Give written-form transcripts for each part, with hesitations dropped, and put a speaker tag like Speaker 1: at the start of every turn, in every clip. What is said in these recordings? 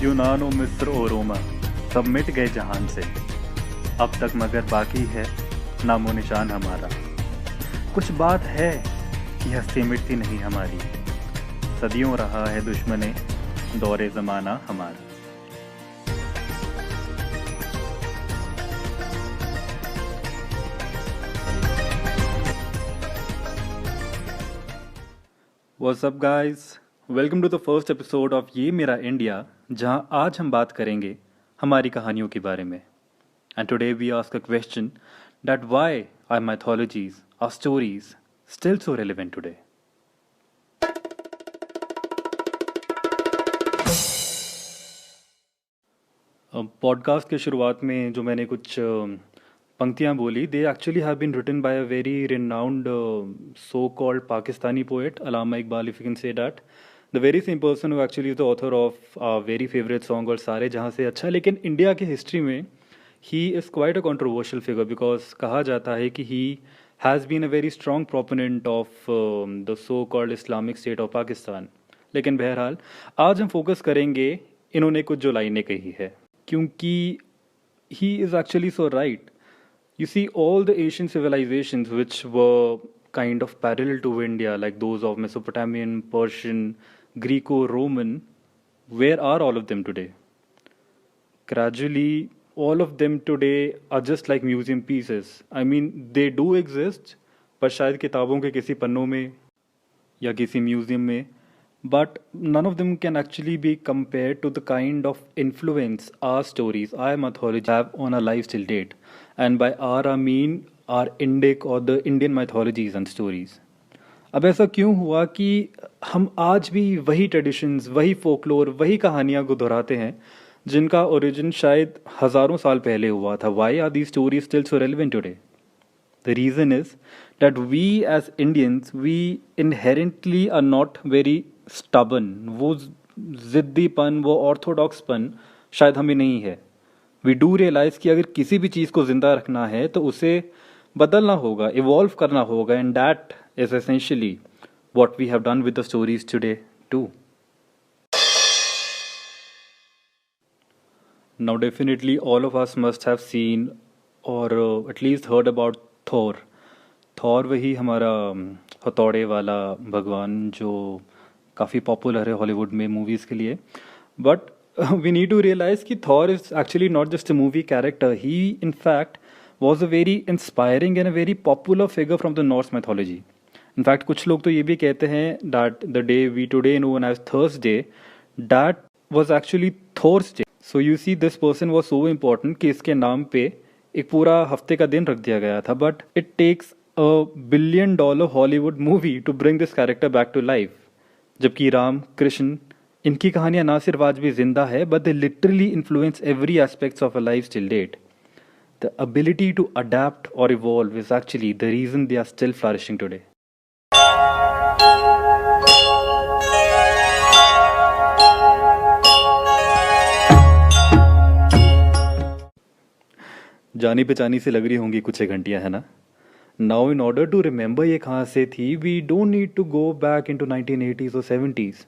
Speaker 1: यूनान और मिस्र और रोमा सब मिट गए जहान से, अब तक मगर बाकी है नामो निशान हमारा। कुछ बात है कि हस्ती मिटती नहीं हमारी, सदियों रहा है दुश्मने दौरे ज़माना हमारा। What's up guys? Welcome to the first episode of ये मेरा इंडिया, जहां आज हम बात करेंगे हमारी कहानियों के बारे में। And today we ask a question that why our mythologies, our stories still so relevant today? Podcast के शुरुआत में जो मैंने कुछ पंक्तियाँ बोली, they actually have been written by a very renowned so called Pakistani poet Allama Iqbal, if you can say that. The very same person who actually is the author of very favourite song और सारे जहाँ से अच्छा। लेकिन इंडिया की history में he is quite a controversial figure, because कहा जाता है कि he has been a very strong proponent of the so called Islamic State of Pakistan. लेकिन बहरहाल आज हम फोकस करेंगे इन्होंने कुछ जो लाइनें कही है, क्योंकि he is actually so right. You see, all the Asian civilizations which were kind of parallel to India, like those of Mesopotamian, Persian, Greco-Roman, where are all of them today? Gradually, all of them today are just like museum pieces. I mean, they do exist, पर शायद किताबों के किसी पन्नों में या किसी museum में, but none of them can actually be compared to the kind of influence our stories, our mythology have on our lives till date. And by our I mean our Indic or the Indian mythologies and stories. अब ऐसा क्यों हुआ कि हम आज भी वही traditions, वही फोकलोर, वही कहानियाँ को दोहराते हैं जिनका ओरिजिन शायद हज़ारों साल पहले हुआ था? Why are these stories still so relevant today? The reason is that we as Indians, we inherently are not very stubborn. वो ज़िद्दीपन, वो ऑर्थोडॉक्सपन शायद हमें नहीं है। We do realize कि अगर किसी भी चीज़ को ज़िंदा रखना है तो उसे बदलना होगा, इवॉल्व करना होगा, and that is essentially what we have done with the stories today too. Now definitely all of us must have seen or at least heard about Thor. Thor वही हमारा हथौड़े वाला भगवान जो काफ़ी पॉपुलर है हॉलीवुड में मूवीज़ के लिए। But we need to realise कि Thor is actually not just a movie character, he in fact was a very inspiring and a very popular figure from the Norse mythology. In fact कुछ लोग तो ये भी कहते हैं that the day we today known as Thursday, that was actually Thor's day. So you see this person was so important कि इसके नाम पे एक पूरा हफ्ते का दिन रख दिया गया था। But it takes a $1 billion Hollywood movie to bring this character back to life. जबकि राम, कृष्ण, इनकी कहानियाँ ना सिर्फ आज भी जिंदा है, but they literally influence every aspects of a life till date. The ability to adapt or evolve is actually the reason they are still flourishing today. जानी पहचानी से लग रही होंगी कुछ एक घंटियाँ, है ना? Now in order to remember ये कहाँ से थी, we don't need to go back into 1980s और 70s,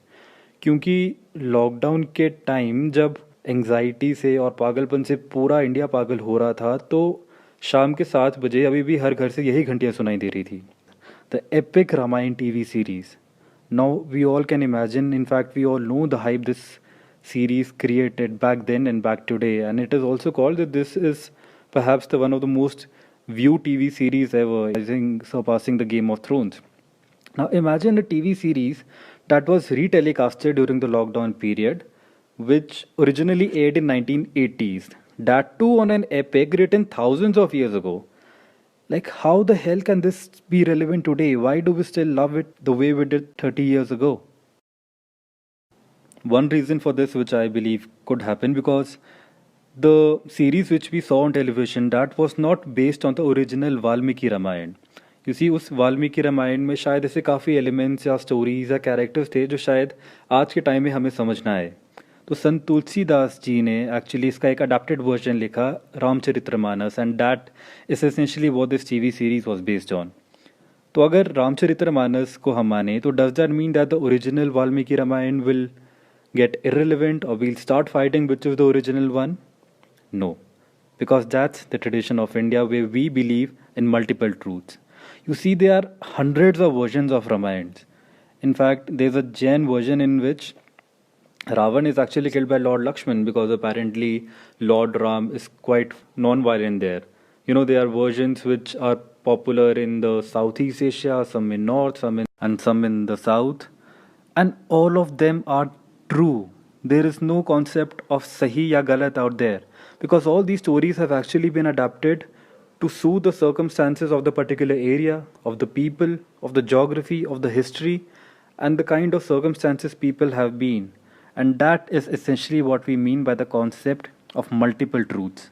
Speaker 1: क्योंकि लॉकडाउन के टाइम जब एंग्जाइटी से और पागलपन से पूरा इंडिया पागल हो रहा था, तो शाम के 7 बजे अभी भी हर घर से यही घंटियाँ सुनाई दे रही थी। The epic Ramayana TV series. Now we all can imagine, in fact we all know the hype this series created back then and back today, and it is also called that this is perhaps the one of the most viewed TV series ever, I think surpassing the Game of Thrones. Now imagine a TV series that was retelecasted during the lockdown period, which originally aired in 1980s, that too on an epic written thousands of years ago. Like, how the hell can this be relevant today? Why do we still love it the way we did 30 years ago? One reason for this, which I believe could happen, because the series which we saw on television, that was not based on the original Valmiki Ramayana. You see, उस वाल्मीकि रामायण में शायद ऐसे काफ़ी elements या stories या characters थे जो शायद आज के टाइम में हमें समझना है। तो संत तुलसीदास जी ने एक्चुअली इसका एक अडेप्टेड वर्जन लिखा, Ramcharitmanas, and that is essentially what this TV series was based on. तो अगर रामचरितमानस को हम माने, तो does that mean that the original Valmiki Ramayana will get irrelevant or we'll start fighting which is the original one? No, because that's the tradition of India where we believe in multiple truths. You see, there are hundreds of versions of Ramayana. In fact, there's a Jain version in which Ravan is actually killed by Lord Lakshman because apparently Lord Ram is quite non-violent there. There are versions which are popular in the Southeast Asia, some in North, and some in the South, and all of them are true. There is no concept of Sahi ya Galat out there because all these stories have actually been adapted to suit the circumstances of the particular area, of the people, of the geography, of the history, and the kind of circumstances people have been. And that is essentially what we mean by the concept of multiple truths.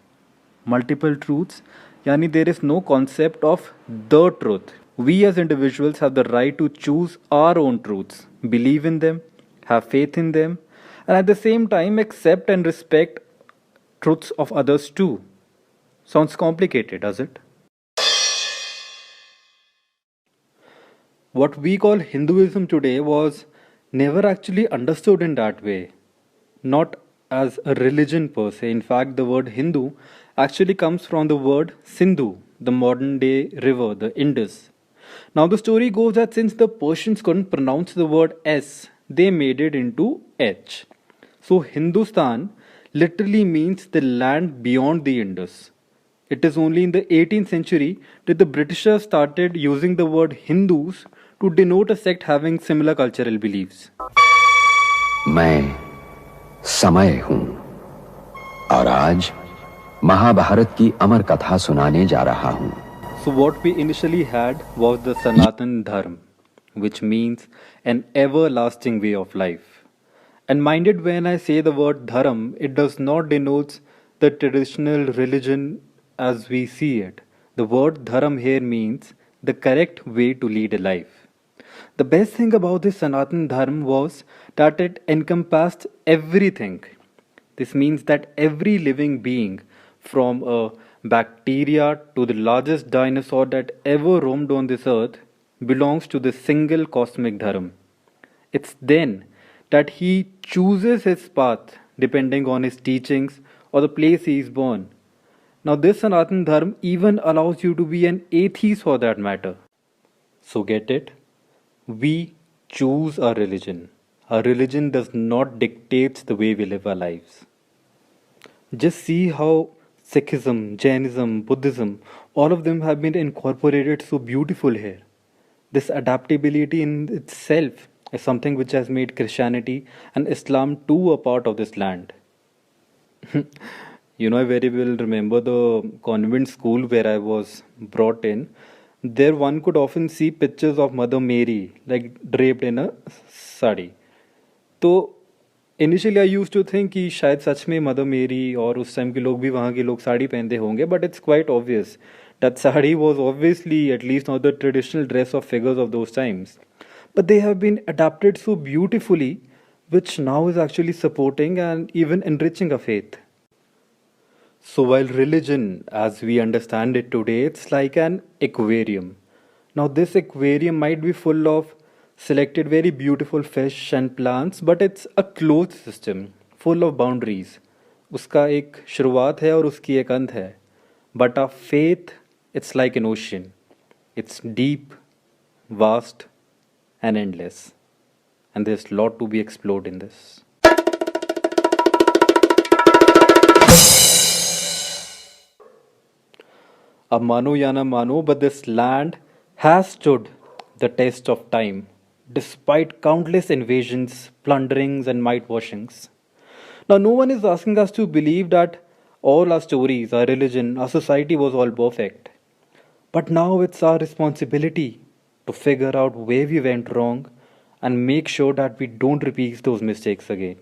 Speaker 1: Multiple truths, yani there is no concept of the truth. We as individuals have the right to choose our own truths, believe in them, have faith in them, and at the same time accept and respect truths of others too. Sounds complicated, does it? What we call Hinduism today was never actually understood in that way, not as a religion per se. In fact, the word Hindu actually comes from the word Sindhu, the modern day river, the Indus. Now, the story goes that since the Persians couldn't pronounce the word S, they made it into H. So, Hindustan literally means the land beyond the Indus. It is only in the 18th century that the Britishers started using the word Hindus to denote a sect having similar cultural beliefs.
Speaker 2: मैं समय हूं और आज महाभारत की अमर कथा सुनाने जा रहा हूं.
Speaker 1: So what we initially had was the Sanatan Dharma, which means an everlasting way of life. And mind it, when I say the word Dharam, it does not denote the traditional religion as we see it. The word Dharam here means the correct way to lead a life. The best thing about this Sanatan Dharma was that it encompassed everything. This means that every living being, from a bacteria to the largest dinosaur that ever roamed on this earth, belongs to the single cosmic Dharma. It's then that he chooses his path depending on his teachings or the place he is born. Now, this Sanatan Dharma even allows you to be an atheist for that matter. So, get it? We choose our religion. Our religion does not dictate the way we live our lives. Just see how Sikhism, Jainism, Buddhism, all of them have been incorporated so beautiful here. This adaptability in itself is something which has made Christianity and Islam too a part of this land. I very well remember the convent school where I was brought in. There one could often see pictures of Mother Mary like draped in a sari. तो initially I use to think कि शायद सच में mother मेरी और उस time के लोग भी वहाँ के लोग साड़ी पहनते होंगे, but it's quite obvious that sari was obviously at least not the traditional dress of figures of those times, but they have been adapted so beautifully which now is actually supporting and even enriching our faith. So while religion as we understand it today, it's like an aquarium. Now this aquarium might be full of selected very beautiful fish and plants, but it's a closed system full of boundaries. उसका एक शुरुआत है और उसकी एक अंत है. But our faith, it's like an ocean. It's deep, vast and endless. And there's a lot to be explored in this. अब मानो या ना मानो, but this land has stood the test of time, despite countless invasions, plunderings, and might washings. Now, no one is asking us to believe that all our stories, our religion, our society was all perfect. But now it's our responsibility to figure out where we went wrong and make sure that we don't repeat those mistakes again.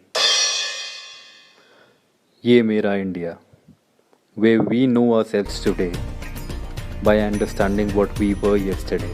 Speaker 1: Ye Mera India, where we know ourselves today by understanding what we were yesterday.